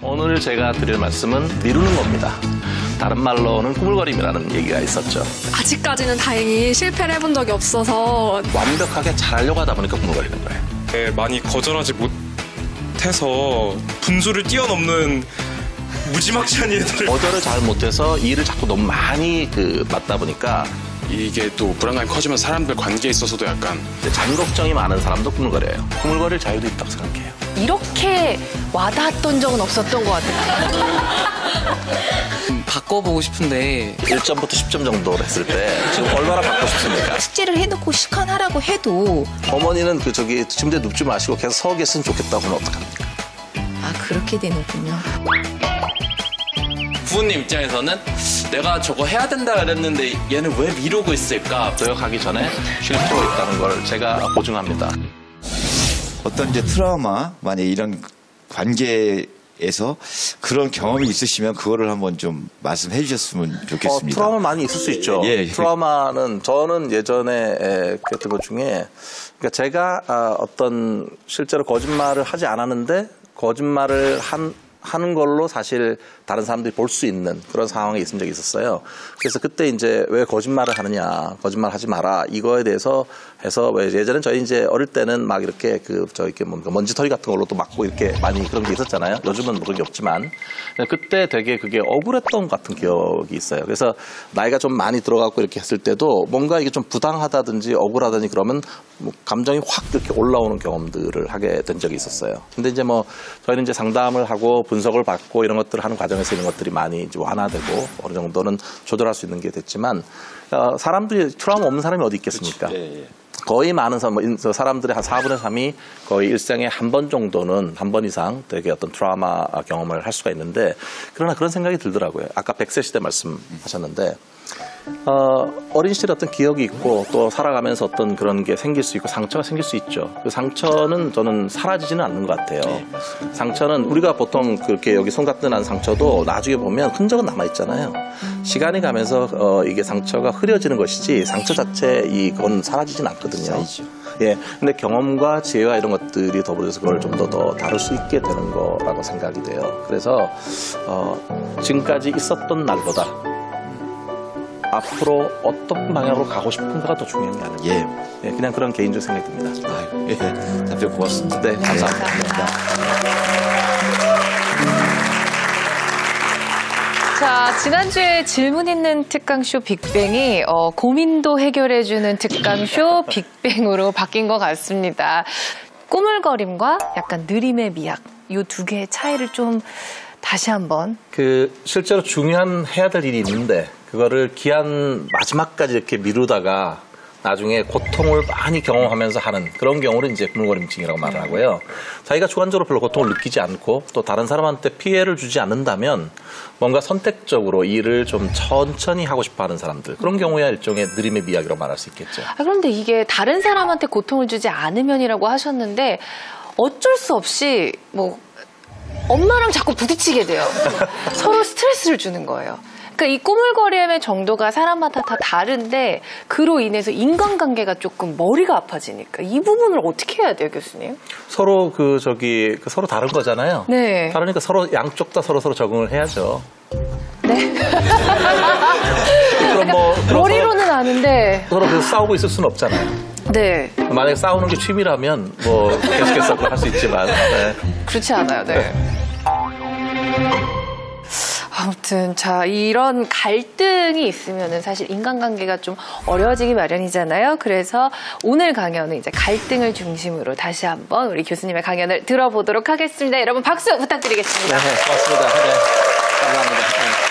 오늘 제가 드릴 말씀은 미루는 겁니다. 다른 말로는 꾸물거림이라는 얘기가 있었죠. 아직까지는 다행히 실패를 해본 적이 없어서 완벽하게 잘하려고 하다 보니까 꾸물거리는 거예요. 네, 많이 거절하지 못해서 분수를 뛰어넘는 무지막지한 일들을 거절을 잘 못해서 일을 자꾸 너무 많이 맡다 보니까 이게 또 불안감이 커지면 사람들 관계에 있어서도 약간 자기 걱정이 많은 사람도 꾸물거려요. 꾸물거릴 자유도 있다고 생각해요. 이렇게 와닿았던 적은 없었던 것 같아요. 바꿔보고 싶은데 1점부터 10점 정도를 했을 때 지금 얼마나 받고 싶습니까? 숙제를 해놓고 시간하라고 해도 어머니는 침대에 눕지 마시고 계속 서 계셨으면 좋겠다고 하면 어떡합니까? 아 그렇게 되는군요. 부모님 입장에서는 내가 저거 해야 된다 그랬는데 얘는 왜 미루고 있을까? 도역하기 전에 쉴 필요가 있다는 걸 제가 보증합니다. 어떤 이제 트라우마, 만약에 이런 관계에서 그런 경험이 있으시면 그거를 한번 좀 말씀해 주셨으면 좋겠습니다. 트라우마 많이 있을 수 있죠. 예. 트라우마는 저는 예전에 그랬던 것 중에 그러니까 제가 어떤 실제로 거짓말을 하지 않았는데 거짓말을 하는 걸로 사실 다른 사람들이 볼 수 있는 그런 상황에 있은 적이 있었어요. 그래서 그때 이제 왜 거짓말을 하느냐, 거짓말 하지 마라 이거에 대해서 해서 예전에 저희 이제 어릴 때는 막 이렇게 이렇게 먼지털이 같은 걸로 또 막고 이렇게 많이 그런 게 있었잖아요. 요즘은 그런 게 없지만 그때 되게 그게 억울했던 것 같은 기억이 있어요. 그래서 나이가 좀 많이 들어가고 이렇게 했을 때도 뭔가 이게 좀 부당하다든지 억울하다든지 그러면 감정이 확 이렇게 올라오는 경험들을 하게 된 적이 있었어요. 근데 이제 저희는 이제 상담을 하고 분석을 받고 이런 것들을 하는 과정에서 이런 것들이 많이 이제 완화되고 어느 정도는 조절할 수 있는 게 됐지만 사람들이 트라우마 없는 사람이 어디 있겠습니까? 거의 많은 사람들의 한 4분의 3이 거의 일생에 한 번 정도는 한 번 이상 되게 어떤 트라우마 경험을 할 수가 있는데 그러나 그런 생각이 들더라고요. 아까 100세 시대 말씀하셨는데 어린 시절에 어떤 기억이 있고 또 살아가면서 어떤 그런 게 생길 수 있고 상처가 생길 수 있죠. 그 상처는 저는 사라지지는 않는 것 같아요. 상처는 우리가 보통 그렇게 여기 손가락 난 상처도 나중에 보면 흔적은 남아있잖아요. 시간이 가면서 이게 상처가 흐려지는 것이지 상처 자체 이건 사라지진 않거든요. 예, 근데 경험과 지혜와 이런 것들이 더불어서 그걸 좀 더 다룰 수 있게 되는 거라고 생각이 돼요. 그래서 지금까지 있었던 날보다 앞으로 어떤 방향으로 가고 싶은가가 더 중요한 게 아닐까. 예, 그냥 그런 개인적 생각이 듭니다. 답변 고맙습니다. 네, 감사합니다. 자, 지난주에 질문 있는 특강쇼 빅뱅이 고민도 해결해주는 특강쇼 빅뱅으로 바뀐 것 같습니다. 꾸물거림과 약간 느림의 미학, 이 두 개의 차이를 좀 다시 한번. 실제로 중요한 해야 될 일이 있는데 그거를 기한 마지막까지 이렇게 미루다가 나중에 고통을 많이 경험하면서 하는 그런 경우를 이제 꾸물거림증이라고 말을 하고요. 자기가 주관적으로 별로 고통을 느끼지 않고 또 다른 사람한테 피해를 주지 않는다면 뭔가 선택적으로 일을 좀 천천히 하고 싶어 하는 사람들, 그런 경우야 일종의 느림의 미학이라고 말할 수 있겠죠. 그런데 이게 다른 사람한테 고통을 주지 않으면이라고 하셨는데 어쩔 수 없이 엄마랑 자꾸 부딪히게 돼요. 서로 스트레스를 주는 거예요. 그러니까 이 꾸물거림의 정도가 사람마다 다 다른데 그로 인해서 인간관계가 조금 머리가 아파지니까 이 부분을 어떻게 해야 돼요, 교수님? 서로 서로 다른 거잖아요. 네. 다르니까 양쪽 다 서로 적응을 해야죠. 네. 그럼 머리로는 아는데 서로 계속 싸우고 있을 수는 없잖아요. 네. 만약에 싸우는 게 취미라면 계속해서 할 수 있지만 그렇지 않아요. 네. 아무튼 이런 갈등이 있으면은 사실 인간관계가 좀 어려워지기 마련이잖아요. 그래서 오늘 강연은 이제 갈등을 중심으로 다시 한번 우리 교수님의 강연을 들어보도록 하겠습니다. 여러분 박수 부탁드리겠습니다. 네, 고맙습니다. 네, 감사합니다. 네.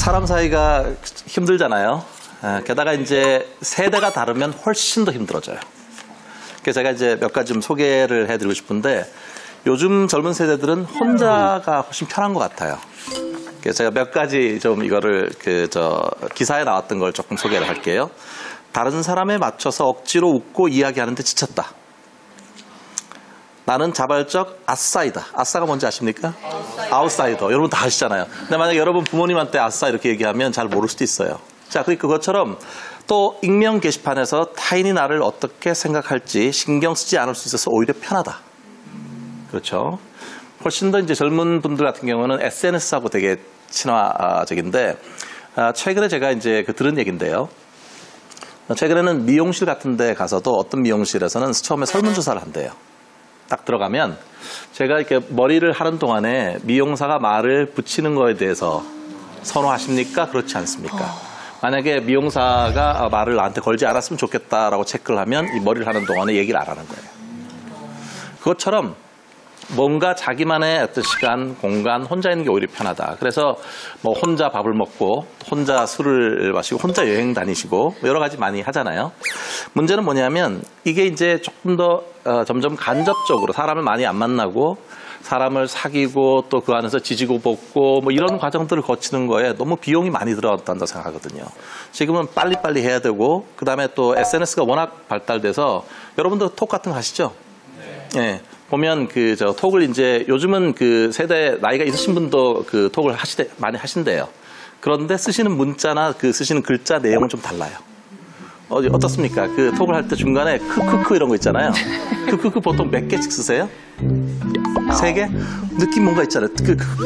사람 사이가 힘들잖아요. 게다가 이제 세대가 다르면 훨씬 더 힘들어져요. 그래서 제가 이제 몇 가지 좀 소개를 해드리고 싶은데 요즘 젊은 세대들은 혼자가 훨씬 편한 것 같아요. 그래서 제가 몇 가지 좀 이거를 기사에 나왔던 걸 조금 소개를 할게요. 다른 사람에 맞춰서 억지로 웃고 이야기하는데 지쳤다. 나는 자발적 아싸이다. 아싸가 뭔지 아십니까? 아웃사이더. 여러분 다 아시잖아요. 근데 만약에 여러분 부모님한테 아싸 이렇게 얘기하면 잘 모를 수도 있어요. 자, 그러니까 그것처럼 또 익명 게시판에서 타인이 나를 어떻게 생각할지 신경 쓰지 않을 수 있어서 오히려 편하다. 그렇죠. 훨씬 더 이제 젊은 분들 같은 경우는 SNS하고 되게 친화적인데, 최근에 제가 이제 들은 얘기인데요. 최근에는 미용실 같은 데 가서도 어떤 미용실에서는 처음에 설문조사를 한대요. 딱 들어가면 제가 이렇게 머리를 하는 동안에 미용사가 말을 붙이는 거에 대해서 선호하십니까? 그렇지 않습니까? 만약에 미용사가 말을 나한테 걸지 않았으면 좋겠다라고 체크를 하면 이 머리를 하는 동안에 얘기를 안 하는 거예요. 그것처럼 뭔가 자기만의 어떤 시간, 공간, 혼자 있는 게 오히려 편하다. 그래서 뭐 혼자 밥을 먹고, 혼자 술을 마시고, 혼자 여행 다니시고, 여러 가지 많이 하잖아요. 문제는 뭐냐면, 이게 이제 조금 더 점점 간접적으로 사람을 많이 안 만나고, 사람을 사귀고, 또 그 안에서 지지고 볶고, 뭐 이런 과정들을 거치는 거에 너무 비용이 많이 들어간다고 생각하거든요. 지금은 빨리빨리 해야 되고, 그 다음에 또 SNS가 워낙 발달돼서, 여러분도 톡 같은 거 하시죠? 네. 보면 톡을 이제 요즘은 그 세대 나이가 있으신 분도 그 톡을 많이 하신대요. 그런데 쓰시는 문자나 쓰시는 글자 내용은 좀 달라요. 어떻습니까? 그 톡을 할 때 중간에 크크크 이런 거 있잖아요. 크크크 보통 몇 개씩 쓰세요? 3개? 느낌 뭔가 있잖아요.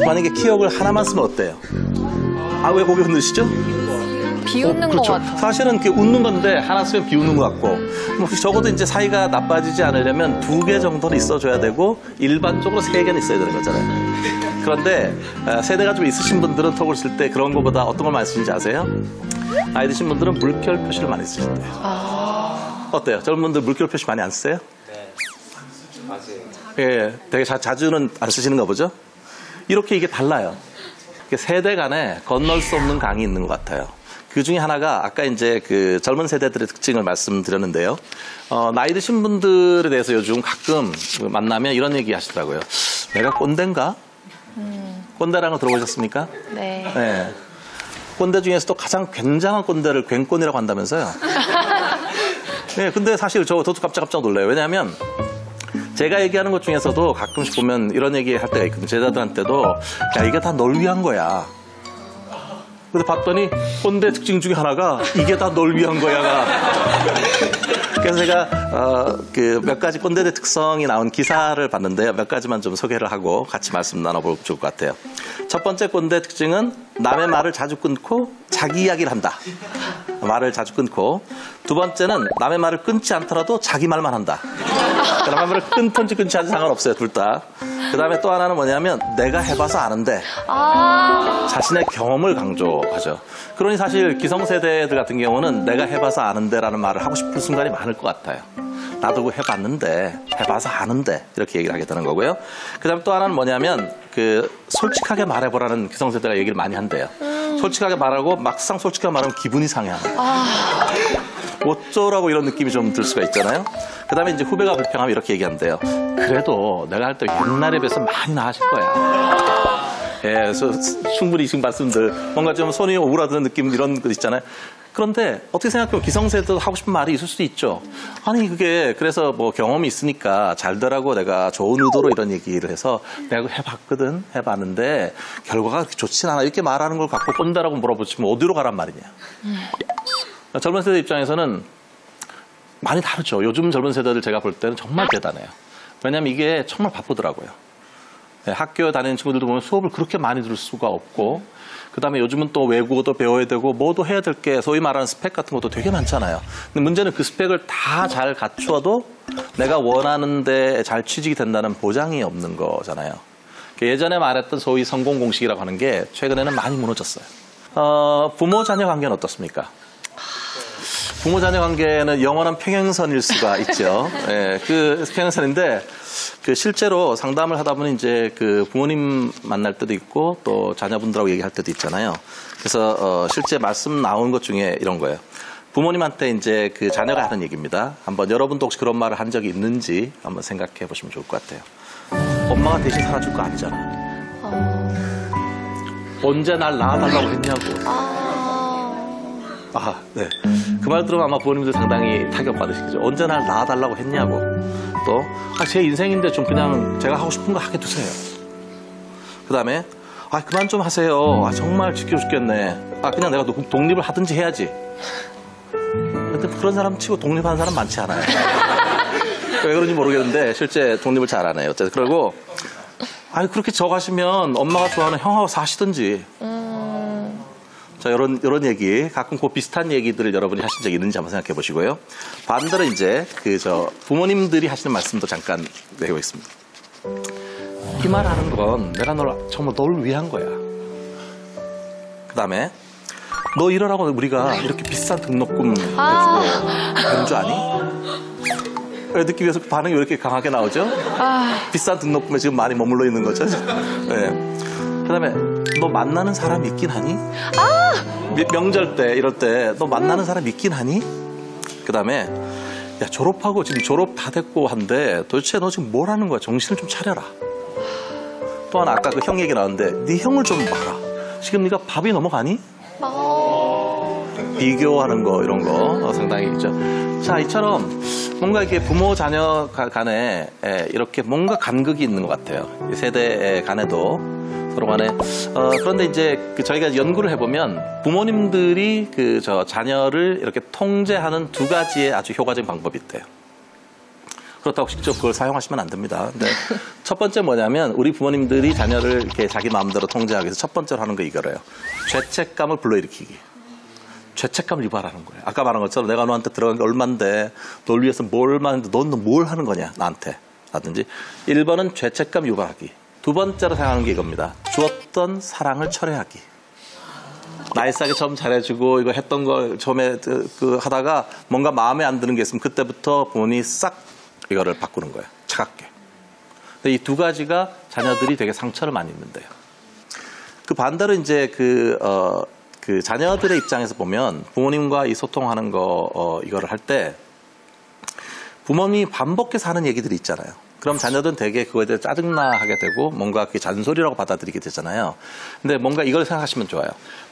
만약에 키역을 하나만 쓰면 어때요? 아, 왜 고개 흔드시죠? 비웃는 그렇죠. 것 같아. 사실은 웃는 건데 하나 쓰면 비웃는 것 같고, 뭐 적어도 이제 사이가 나빠지지 않으려면 2개 정도는 있어줘야 되고 일반적으로 3개는 있어야 되는 거잖아요. 그런데 세대가 좀 있으신 분들은 톡을 쓸 때 그런 것보다 어떤 걸 많이 쓰는지 아세요? 나이 드신 분들은 물결 표시를 많이 쓰신대요. 어때요? 젊은 분들 물결 표시 많이 안 쓰세요? 네. 맞아요. 예, 되게 자주는 안 쓰시는가 보죠? 이렇게 이게 달라요. 세대 간에 건널 수 없는 강이 있는 것 같아요. 그 중에 하나가 아까 이제 젊은 세대들의 특징을 말씀드렸는데요. 나이 드신 분들에 대해서 요즘 가끔 만나면 이런 얘기 하시더라고요. 내가 꼰대인가? 꼰대라는 거 들어보셨습니까? 네. 네. 꼰대 중에서도 가장 굉장한 꼰대를 괭꼰이라고 한다면서요. 네, 근데 사실 저도 깜짝 놀라요. 왜냐하면 제가 얘기하는 것 중에서도 가끔씩 보면 이런 얘기 할 때가 있거든요. 제자들한테도 야, 이게 다 널 위한 거야. 근데 봤더니 꼰대 특징 중에 하나가 이게 다 널 위한 거야가. 그래서 제가 몇 가지 꼰대의 특성이 나온 기사를 봤는데요. 몇 가지만 좀 소개를 하고 같이 말씀 나눠볼 좋을 것 같아요. 첫 번째 꼰대 특징은 남의 말을 자주 끊고 자기 이야기를 한다. 말을 자주 끊고. 두 번째는 남의 말을 끊지 않더라도 자기 말만 한다. 남의 말을 끊든지 끊지 않지 상관없어요. 둘 다. 그 다음에 또 하나는 뭐냐면 내가 해봐서 아는데 자신의 경험을 강조하죠. 그러니 사실 기성세대들 같은 경우는 내가 해봐서 아는데라는 말을 하고 싶은 순간이 많을 것 같아요. 나도 그거 해봤는데 해봐서 아는데 이렇게 얘기를 하게 되는 거고요. 그 다음에 또 하나는 뭐냐면 솔직하게 말해보라는 기성세대가 얘기를 많이 한대요. 솔직하게 말하고 막상 솔직하게 말하면 기분이 상해하는 어쩌라고 이런 느낌이 좀 들 수가 있잖아요. 그 다음에 이제 후배가 불평하면 이렇게 얘기한대요. 그래도 내가 할 때 옛날에 비해서 많이 나아질 거야. 예, 그래서 충분히 지금 말씀들 뭔가 좀 손이 오그라드는 느낌 이런 것 있잖아요. 그런데 어떻게 생각해요? 기성세대도 하고 싶은 말이 있을 수도 있죠. 아니 그게 그래서 뭐 경험이 있으니까 잘 되라고 내가 좋은 의도로 이런 얘기를 해서 내가 해봤거든, 해봤는데 결과가 그렇게 좋진 않아 이렇게 말하는 걸 갖고 꼰대라고 물어보시면 어디로 가란 말이냐. 젊은 세대 입장에서는 많이 다르죠. 요즘 젊은 세대들 제가 볼 때는 정말 대단해요. 왜냐하면 이게 정말 바쁘더라고요. 네, 학교 다니는 친구들도 보면 수업을 그렇게 많이 들을 수가 없고 그다음에 요즘은 또 외국어도 배워야 되고 뭐도 해야 될 게 소위 말하는 스펙 같은 것도 되게 많잖아요. 근데 문제는 그 스펙을 다 잘 갖추어도 내가 원하는 데 잘 취직이 된다는 보장이 없는 거잖아요. 예전에 말했던 소위 성공 공식이라고 하는 게 최근에는 많이 무너졌어요. 부모 자녀 관계는 어떻습니까? 부모 자녀 관계는 영원한 평행선일 수가 있죠. 예, 그 평행선인데 그 실제로 상담을 하다 보니 이제 그 부모님 만날 때도 있고 또 자녀분들하고 얘기할 때도 있잖아요. 그래서 실제 말씀 나온 것 중에 이런 거예요. 부모님한테 이제 그 자녀가 하는 얘기입니다. 한번 여러분도 혹시 그런 말을 한 적이 있는지 한번 생각해 보시면 좋을 것 같아요. 엄마가 대신 살아줄 거 아니잖아. 언제 날 낳아달라고 했냐고. 네. 그 말 들으면 아마 부모님들 상당히 타격받으시겠죠. 언제 날 낳아달라고 했냐고. 또, 제 인생인데 좀 그냥 제가 하고 싶은 거 하게 두세요. 그 다음에, 그만 좀 하세요. 정말 지키고 싶겠네. 그냥 내가 독립을 하든지 해야지. 근데 그런 사람 치고 독립하는 사람 많지 않아요. 왜 그런지 모르겠는데, 실제 독립을 잘 안 해요. 어쨌든. 그리고, 그렇게 저가시면 엄마가 좋아하는 형하고 사시든지. 자, 이런 얘기, 가끔 그 비슷한 얘기들을 여러분이 하신 적이 있는지 한번 생각해 보시고요. 반대로 이제, 부모님들이 하시는 말씀도 잠깐 내보겠습니다. 이 말 하는 건 내가 정말 널 위한 거야. 그 다음에, 너 이러라고 우리가 이렇게 비싼 등록금 내주고 그런 줄 아니? 듣기 위해서 반응이 왜 이렇게 강하게 나오죠? 비싼 등록금에 지금 많이 머물러 있는 거죠? 네. 그 다음에, 너 만나는 사람 있긴 하니? 명절 때, 이럴 때, 너 만나는 사람 있긴 하니? 그 다음에, 야, 졸업하고 지금 졸업 다 됐고 한데, 도대체 너 지금 뭘 하는 거야? 정신을 좀 차려라. 또 하나, 아까 그 형 얘기 나왔는데, 네 형을 좀 봐라. 지금 네가 밥이 넘어가니? 비교하는 거, 이런 거 상당히 있죠. 자, 이처럼 뭔가 이렇게 부모 자녀 간에 이렇게 뭔가 간극이 있는 것 같아요. 세대 간에도 서로 간에. 그런데 이제 저희가 연구를 해보면 부모님들이 자녀를 이렇게 통제하는 두 가지의 아주 효과적인 방법이 있대요. 그렇다고 직접 그걸 사용하시면 안 됩니다. 근데 첫 번째 뭐냐면 우리 부모님들이 자녀를 이렇게 자기 마음대로 통제하기 위해서 첫 번째로 하는 거 이거래요. 죄책감을 불러일으키기. 죄책감을 유발하는 거예요. 아까 말한 것처럼 내가 너한테 들어간 게 얼만데 널 위해서 뭘 하는데 넌 뭘 하는 거냐 나한테 라든지. 1번은 죄책감 유발하기. 두 번째로 생각하는 게 이겁니다. 주었던 사랑을 철회하기. 나이스하게 처음 잘해주고 이거 했던 걸 처음에 하다가 뭔가 마음에 안 드는 게 있으면 그때부터 부모님이 싹 이거를 바꾸는 거예요. 차갑게. 근데 이 두 가지가 자녀들이 되게 상처를 많이 입는데요. 그 반대로 이제 그 자녀들의 입장에서 보면 부모님과 이 소통하는 이거를 할 때 부모님이 반복해서 하는 얘기들이 있잖아요. 그럼 자녀들은 되게 그거에 대해 짜증나하게 되고 뭔가 그게 잔소리라고 받아들이게 되잖아요. 근데 뭔가 이걸 생각하시면 좋아요.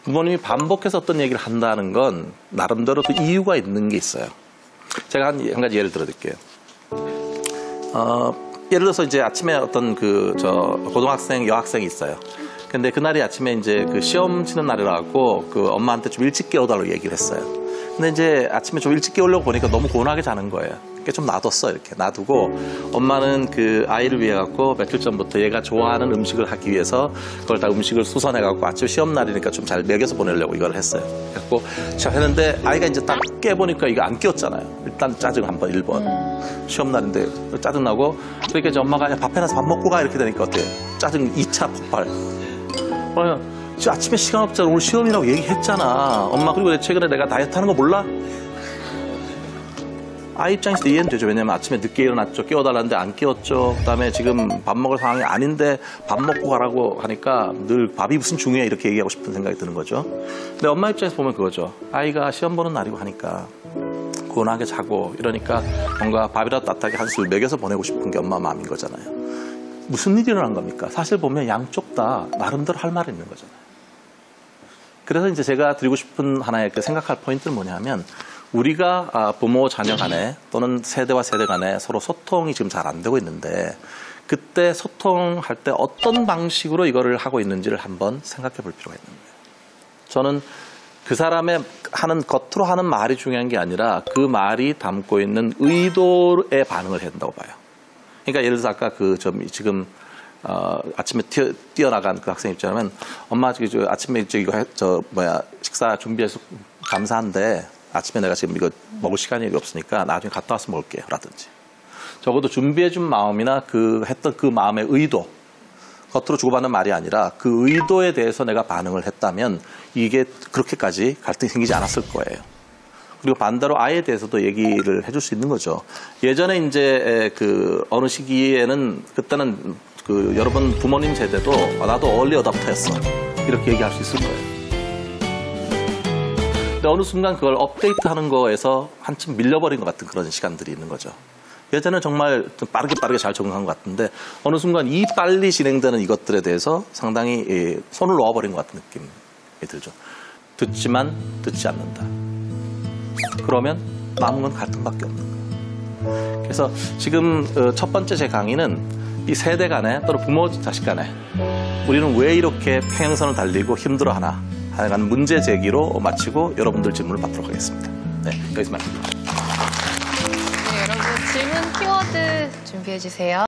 부모님이 반복해서 어떤 얘기를 한다는 건 나름대로 또 이유가 있는 게 있어요. 제가 한 가지 예를 들어드릴게요. 예를 들어서 이제 아침에 어떤 고등학생, 여학생이 있어요. 근데 그날이 아침에 이제 시험 치는 날이라고 엄마한테 좀 일찍 깨워달라고 얘기를 했어요. 근데 이제 아침에 좀 일찍 깨우려고 보니까 너무 고운하게 자는 거예요. 그러니까 좀 놔뒀어, 이렇게. 놔두고 엄마는 아이를 위해 갖고 며칠 전부터 얘가 좋아하는 음식을 하기 위해서 그걸 다 음식을 수선해 갖고 아침 시험 날이니까 좀 잘 먹여서 보내려고 이걸 했어요. 그래갖고 시작했는데 아이가 이제 딱 깨보니까 이거 안 깨웠잖아요. 일단 짜증 한번 1번. 시험 날인데 짜증나고 그러니까 이제 엄마가 밥 해놔서 밥 먹고 가 이렇게 되니까 어때요? 짜증 2차 폭발. 지금 아침에 시간 없잖아. 오늘 시험이라고 얘기했잖아. 엄마 그리고 최근에 내가 다이어트 하는 거 몰라? 아이 입장에서 이해는 되죠. 왜냐면 아침에 늦게 일어났죠. 깨워달라는데 안 깨웠죠. 그다음에 지금 밥 먹을 상황이 아닌데 밥 먹고 가라고 하니까 늘 밥이 무슨 중요해 이렇게 얘기하고 싶은 생각이 드는 거죠. 근데 엄마 입장에서 보면 그거죠. 아이가 시험 보는 날이고 하니까 고운하게 자고 이러니까 뭔가 밥이라도 따뜻하게 한 술 먹여서 보내고 싶은 게 엄마 마음인 거잖아요. 무슨 일이 일어난 겁니까? 사실 보면 양쪽 다 나름대로 할 말이 있는 거잖아요. 그래서 이제 제가 드리고 싶은 하나의 생각할 포인트는 뭐냐면 우리가 부모 자녀 간에 또는 세대와 세대 간에 서로 소통이 지금 잘 안 되고 있는데 그때 소통할 때 어떤 방식으로 이거를 하고 있는지를 한번 생각해 볼 필요가 있는 거예요. 저는 그 사람의 겉으로 하는 말이 중요한 게 아니라 그 말이 담고 있는 의도에 반응을 해야 된다고 봐요. 그러니까 예를 들어서 아까 지금 아침에 뛰어나간 그 학생 입장이면 엄마 아침에 식사 준비해서 감사한데 아침에 내가 지금 이거 먹을 시간이 없으니까 나중에 갔다 와서 먹을게요 라든지. 적어도 준비해준 마음이나 했던 그 마음의 의도, 겉으로 주고받는 말이 아니라 그 의도에 대해서 내가 반응을 했다면 이게 그렇게까지 갈등이 생기지 않았을 거예요. 그리고 반대로 아이에 대해서도 얘기를 해줄 수 있는 거죠. 예전에 이제 그 어느 시기에는 그때는 그 여러분 부모님 세대도 나도 얼리 어답터였어 이렇게 얘기할 수 있을 거예요. 근데 어느 순간 그걸 업데이트하는 거에서 한참 밀려버린 것 같은 그런 시간들이 있는 거죠. 예전에 정말 좀 빠르게 잘 적응한 것 같은데 어느 순간 이 빨리 진행되는 이것들에 대해서 상당히 손을 놓아버린 것 같은 느낌이 들죠. 듣지만 듣지 않는다. 그러면 남은 건 갈등밖에 없는 거예요. 그래서 지금 첫 번째 제 강의는 이 세대 간에 또는 부모 자식 간에 우리는 왜 이렇게 평행선을 달리고 힘들어하나 하여간 문제 제기로 마치고 여러분들 질문을 받도록 하겠습니다. 네, 여기서 마칩니다. 네, 여러분 질문 키워드 준비해 주세요.